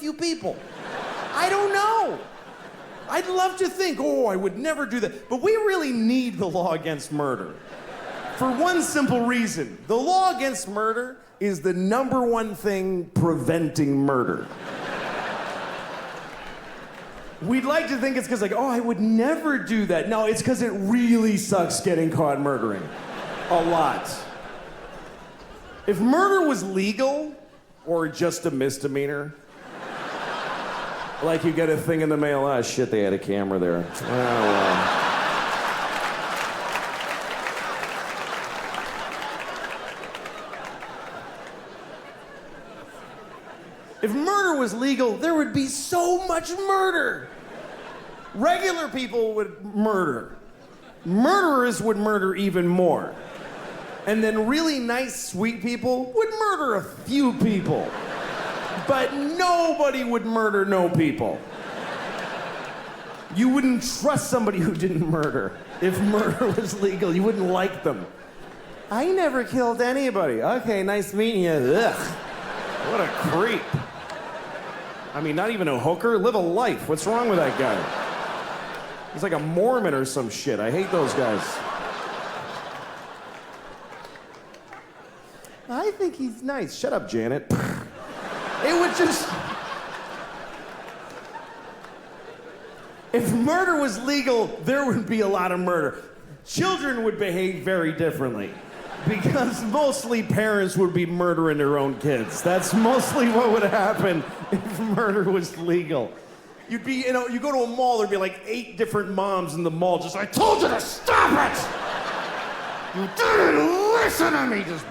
few people. I don't know. I'd love to think, oh, I would never do that. But we really need the law against murder. For one simple reason. The law against murder is the #1 thing preventing murder. We'd like to think it's because, like, oh, I would never do that. No, it's because it really sucks getting caught murdering. A lot. If murder was legal, or just a misdemeanor, like you get a thing in the mail, oh shit, they had a camera there. Oh, well. If murder was legal, there would be so much murder. Regular people would murder. Murderers would murder even more. And then really nice, sweet people would murder a few people. But nobody would murder no people. You wouldn't trust somebody who didn't murder. If murder was legal, you wouldn't like them. I never killed anybody. Okay, nice meeting you. Ugh, what a creep. I mean, not even a hooker. Live a life. What's wrong with that guy? He's like a Mormon or some shit. I hate those guys. I think he's nice. Shut up, Janet. It would just... If murder was legal, there would be a lot of murder. Children would behave very differently. Because mostly parents would be murdering their own kids. That's mostly what would happen if murder was legal. You'd be, you know, you go to a mall, there'd be like 8 different moms in the mall just, I told you to stop it! You didn't listen to me! Just...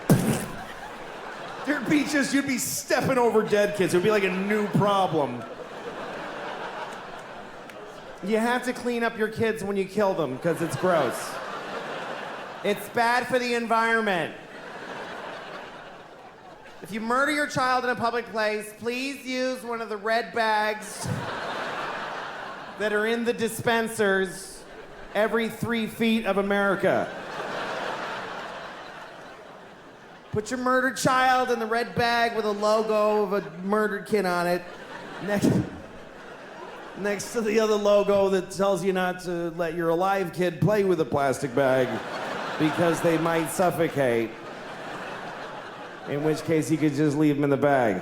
There'd be just, you'd be stepping over dead kids. It would be like a new problem. You have to clean up your kids when you kill them, because it's gross. It's bad for the environment. If you murder your child in a public place, please use one of the red bags that are in the dispensers every 3 feet of America. Put your murdered child in the red bag with a logo of a murdered kid on it. Next to the other logo that tells you not to let your alive kid play with a plastic bag because they might suffocate. In which case you could just leave them in the bag.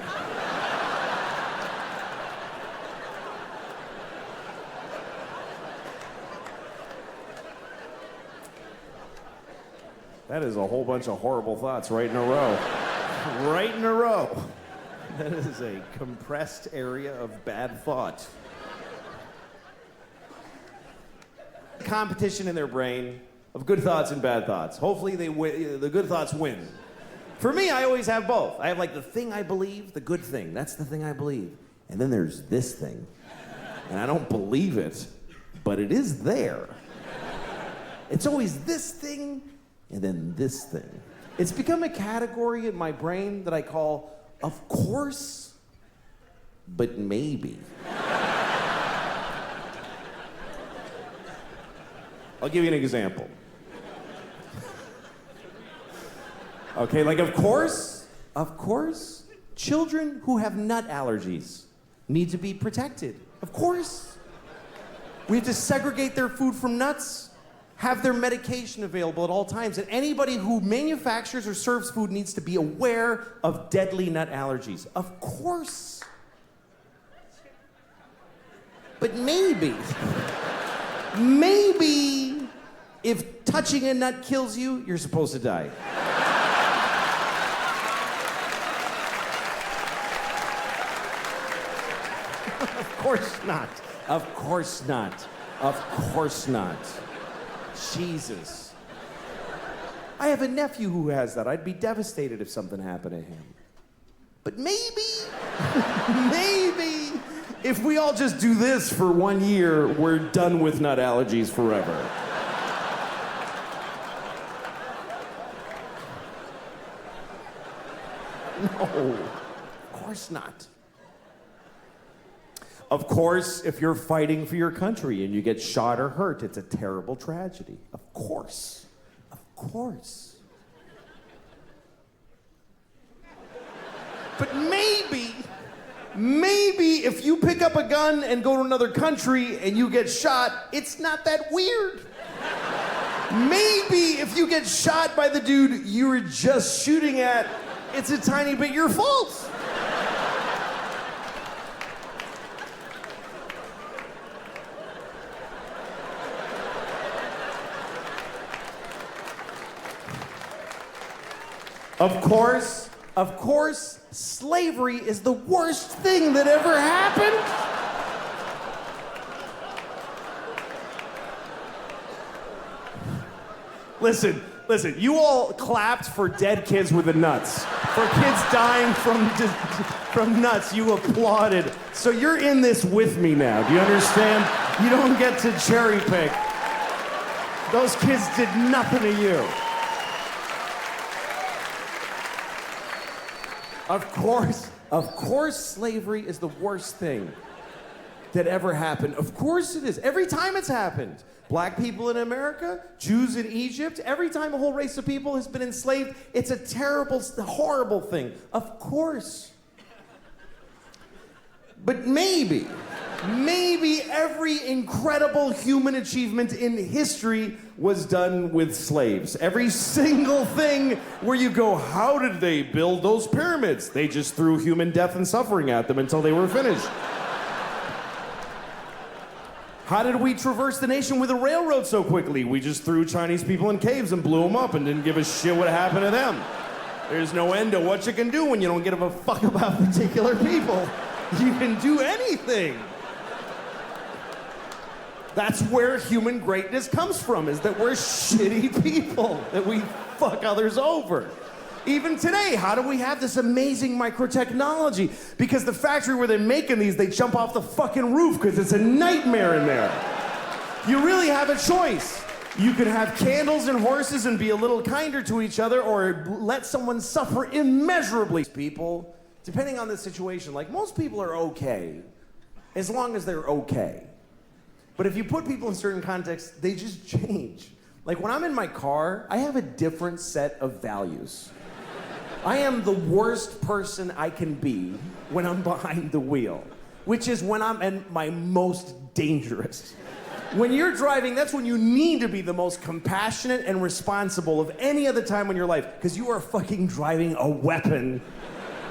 That is a whole bunch of horrible thoughts right in a row. Right in a row. That is a compressed area of bad thought. Competition in their brain of good thoughts and bad thoughts. Hopefully the good thoughts win. For me, I always have both. I have like the thing I believe, the good thing. That's the thing I believe. And then there's this thing. And I don't believe it, but it is there. It's always this thing and then this thing. It's become a category in my brain that I call, of course, but maybe. I'll give you an example. Okay, like of course, children who have nut allergies need to be protected. Of course. We have to segregate their food from nuts, have their medication available at all times, and anybody who manufactures or serves food needs to be aware of deadly nut allergies. Of course. But maybe if touching a nut kills you, you're supposed to die. Of course not. Of course not. Of course not. Jesus. I have a nephew who has that. I'd be devastated if something happened to him. But maybe, maybe, if we all just do this for 1 year, we're done with nut allergies forever. No, of course not. Of course, if you're fighting for your country and you get shot or hurt, it's a terrible tragedy. Of course. Of course. But maybe Maybe if you pick up a gun and go to another country and you get shot, it's not that weird. Maybe if you get shot by the dude you were just shooting at, it's a tiny bit your fault. Of course, slavery is the worst thing that ever happened. Listen, you all clapped for dead kids with the nuts. For kids dying from nuts, you applauded. So you're in this with me now, do you understand? You don't get to cherry pick. Those kids did nothing to you. Of course, slavery is the worst thing that ever happened. Of course it is. Every time it's happened. Black people in America, Jews in Egypt, every time a whole race of people has been enslaved, it's a terrible, horrible thing. Of course. But maybe every incredible human achievement in history was done with slaves. Every single thing where you go, how did they build those pyramids? They just threw human death and suffering at them until they were finished. How did we traverse the nation with a railroad so quickly? We just threw Chinese people in caves and blew them up and didn't give a shit what happened to them. There's no end to what you can do when you don't give a fuck about particular people. You can do anything. That's where human greatness comes from, is that we're shitty people, that we fuck others over. Even today, how do we have this amazing microtechnology? Because the factory where they're making these, they jump off the fucking roof because it's a nightmare in there. You really have a choice. You could have candles and horses and be a little kinder to each other, or let someone suffer immeasurably. People, depending on the situation, like most people are okay, as long as they're okay. But if you put people in certain contexts, they just change. Like when I'm in my car, I have a different set of values. I am the worst person I can be when I'm behind the wheel, which is when I'm at my most dangerous. When you're driving, that's when you need to be the most compassionate and responsible of any other time in your life, because you are fucking driving a weapon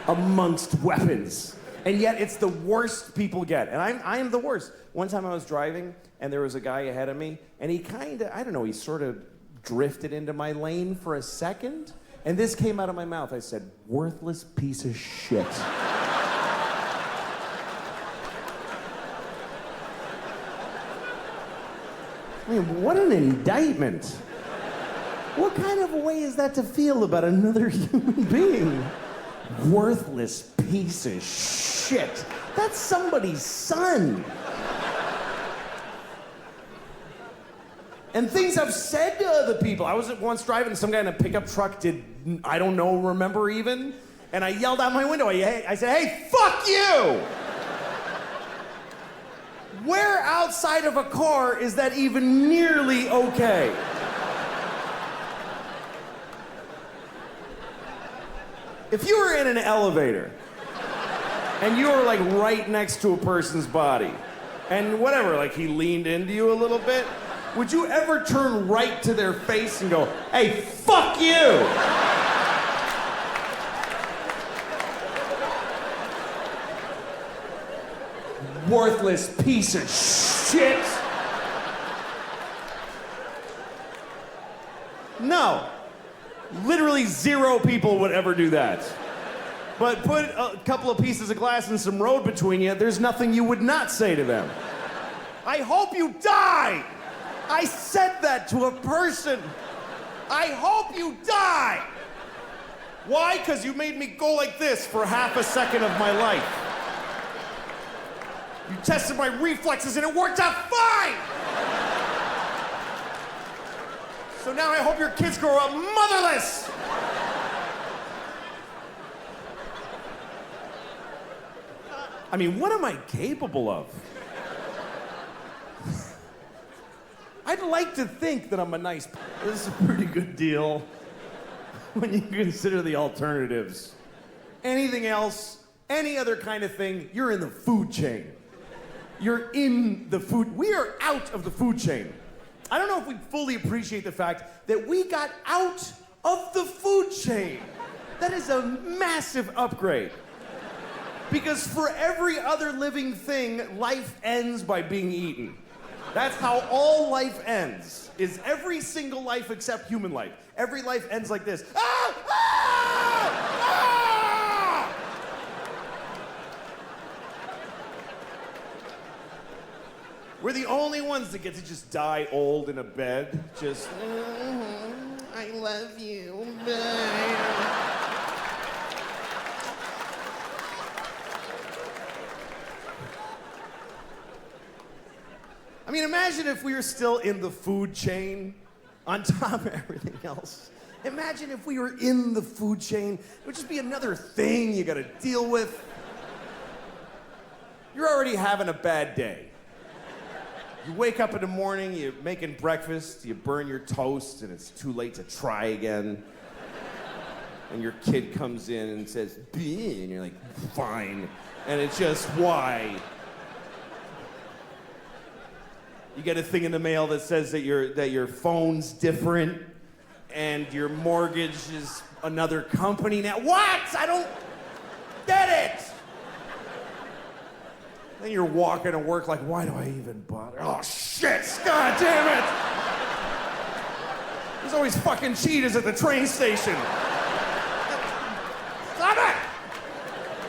amongst weapons. And yet it's the worst people get, and I am the worst. One time I was driving, and there was a guy ahead of me, and he he sort of drifted into my lane for a second, and this came out of my mouth. I said, worthless piece of shit. I mean, what an indictment. What kind of a way is that to feel about another human being? Worthless piece of shit. That's somebody's son. And things I've said to other people. I was once driving, some guy in a pickup truck remember even, and I yelled out my window. I said, hey, fuck you! Where outside of a car is that even nearly okay? If you were in an elevator and you were like right next to a person's body and whatever, like he leaned into you a little bit, would you ever turn right to their face and go, hey, fuck you? Worthless piece of shit. No. Literally 0 people would ever do that. But put a couple of pieces of glass and some road between you, there's nothing you would not say to them. I hope you die! I said that to a person. I hope you die! Why? Because you made me go like this for half a second of my life. You tested my reflexes and it worked out fine! So now I hope your kids grow up motherless! I mean, what am I capable of? I'd like to think that I'm a nice... This is a pretty good deal when you consider the alternatives. Anything else Any other kind of thing, you're in the food chain. You're in the food. We are out of the food chain. I don't know if we fully appreciate the fact that we got out of the food chain. That is a massive upgrade. Because for every other living thing, life ends by being eaten. That's how all life ends, is every single life except human life. Every life ends like this. Ah! Ah! Ah! We're the only ones that get to just die old in a bed. Just, I love you. Bye. I mean, imagine if we were still in the food chain on top of everything else. Imagine if we were in the food chain. It would just be another thing you gotta deal with. You're already having a bad day. You wake up in the morning, you're making breakfast, you burn your toast, and it's too late to try again. And your kid comes in and says, "Bleh," and you're like, fine. And it's just, why? You get a thing in the mail that says that your phone's different and your mortgage is another company now. What? I don't get it. Then you're walking to work like, why do I even bother? Oh, shit, God damn it. There's always fucking cheaters at the train station.